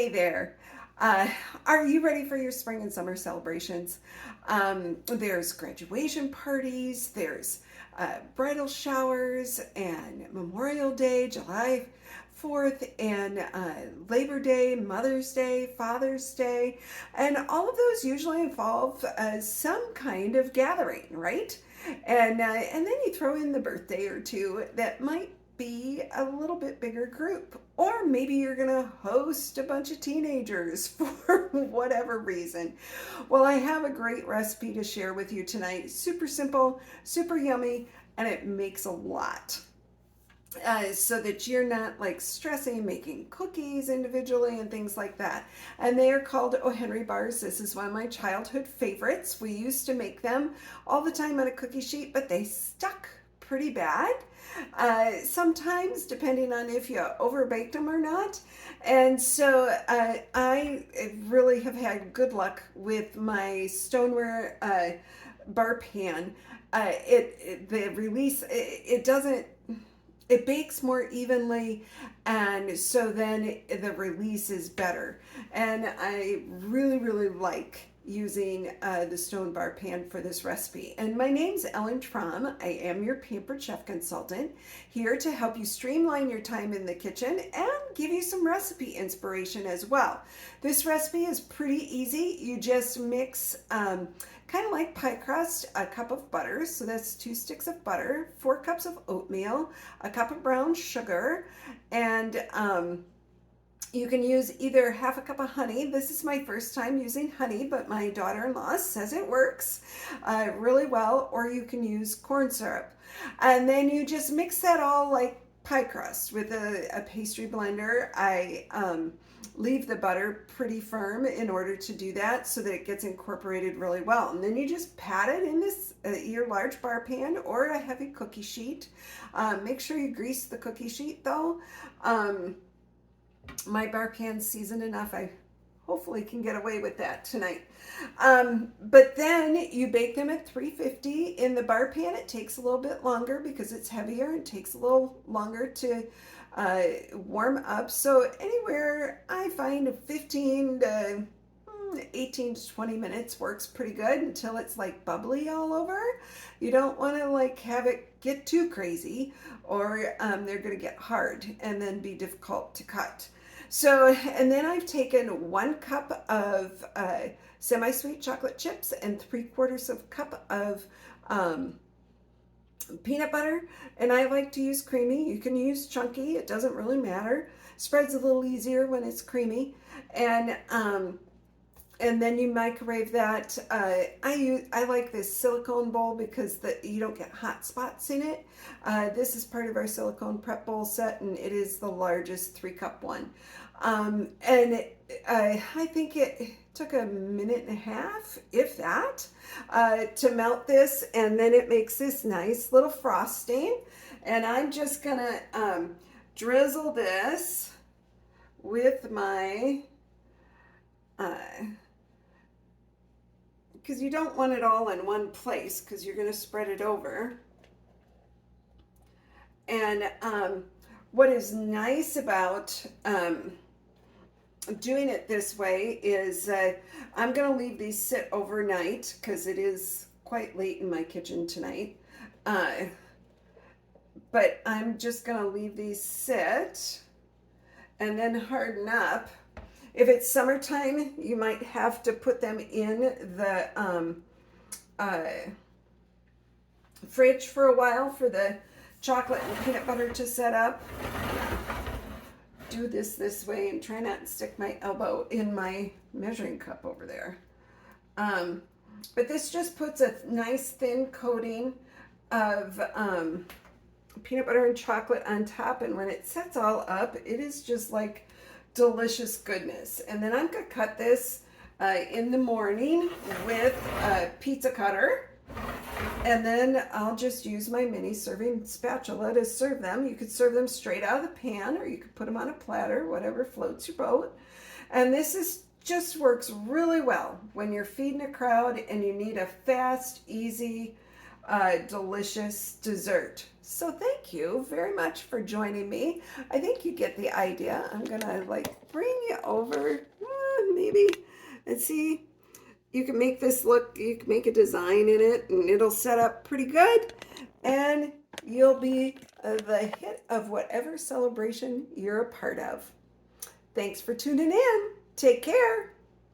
Hey there. Uh, are you ready for your spring and summer celebrations? There's graduation parties, there's bridal showers, and Memorial Day, July 4th, and Labor Day, Mother's Day, Father's Day, and all of those usually involve some kind of gathering, right? And then you throw in the birthday or two that might be a little bit bigger group. Or maybe you're going to host a bunch of teenagers for whatever reason. Well, I have a great recipe to share with you tonight. Super simple, super yummy, and it makes a lot. So that you're not like stressing making cookies individually and things like that. And they are called O. Henry bars. This is one of my childhood favorites. We used to make them all the time on a cookie sheet, but they stuck pretty bad. Sometimes, depending on if you overbaked them or not. And so I really have had good luck with my stoneware bar pan. The release, it doesn't, it bakes more evenly, and so then the release is better. And I really like using the stone bar pan for this recipe. And my name's Ellen Trom. I am your Pampered Chef Consultant, here to help you streamline your time in the kitchen and give you some recipe inspiration as well. This recipe is pretty easy. You just mix kind of like pie crust, a cup of butter, so that's 2 sticks of butter, 4 cups of oatmeal, a cup of brown sugar, and you can use either half a cup of honey. This is my first time using honey, but my daughter-in-law says it works really well, or you can use corn syrup. And then you just mix that all like pie crust with a pastry blender. I leave the butter pretty firm in order to do that so that it gets incorporated really well. And then you just pat it in this your large bar pan or a heavy cookie sheet. Make sure you grease the cookie sheet though. My bar pan's seasoned enough. I hopefully can get away with that tonight. But then you bake them at 350 in the bar pan. It takes a little bit longer because it's heavier and takes a little longer to warm up. So anywhere I find 15 to 18 to 20 minutes works pretty good until it's like bubbly all over. You don't want to like have it get too crazy or they're going to get hard and then be difficult to cut. So, and then I've taken 1 cup of semi-sweet chocolate chips and 3/4 of a cup of peanut butter, and I like to use creamy. You can use chunky, it doesn't really matter. Spreads a little easier when it's creamy. And then you microwave that. I like this silicone bowl because you don't get hot spots in it. This is part of our silicone prep bowl set, and it is the largest 3-cup one. I think it took a minute and a half, if that, to melt this, and then it makes this nice little frosting. And I'm just gonna drizzle this with my because you don't want it all in one place because you're going to spread it over. And what is nice about doing it this way is I'm going to leave these sit overnight because it is quite late in my kitchen tonight. But I'm just going to leave these sit and then harden up. If it's summertime, you might have to put them in the fridge for a while for the chocolate and peanut butter to set up. Do this way and try not to stick my elbow in my measuring cup over there. But this just puts a nice thin coating of peanut butter and chocolate on top, and when it sets all up, it is just like delicious goodness. And then I'm gonna cut this in the morning with a pizza cutter, and then I'll just use my mini serving spatula to serve them. You could serve them straight out of the pan, or you could put them on a platter, whatever floats your boat. And this is just works really well when you're feeding a crowd and you need a fast, easy delicious dessert. So thank you very much for joining me. I think you get the idea. I'm gonna like bring you over, maybe, and see. You can make this look, you can make a design in it and it'll set up pretty good. And you'll be the hit of whatever celebration you're a part of. Thanks for tuning in. Take care.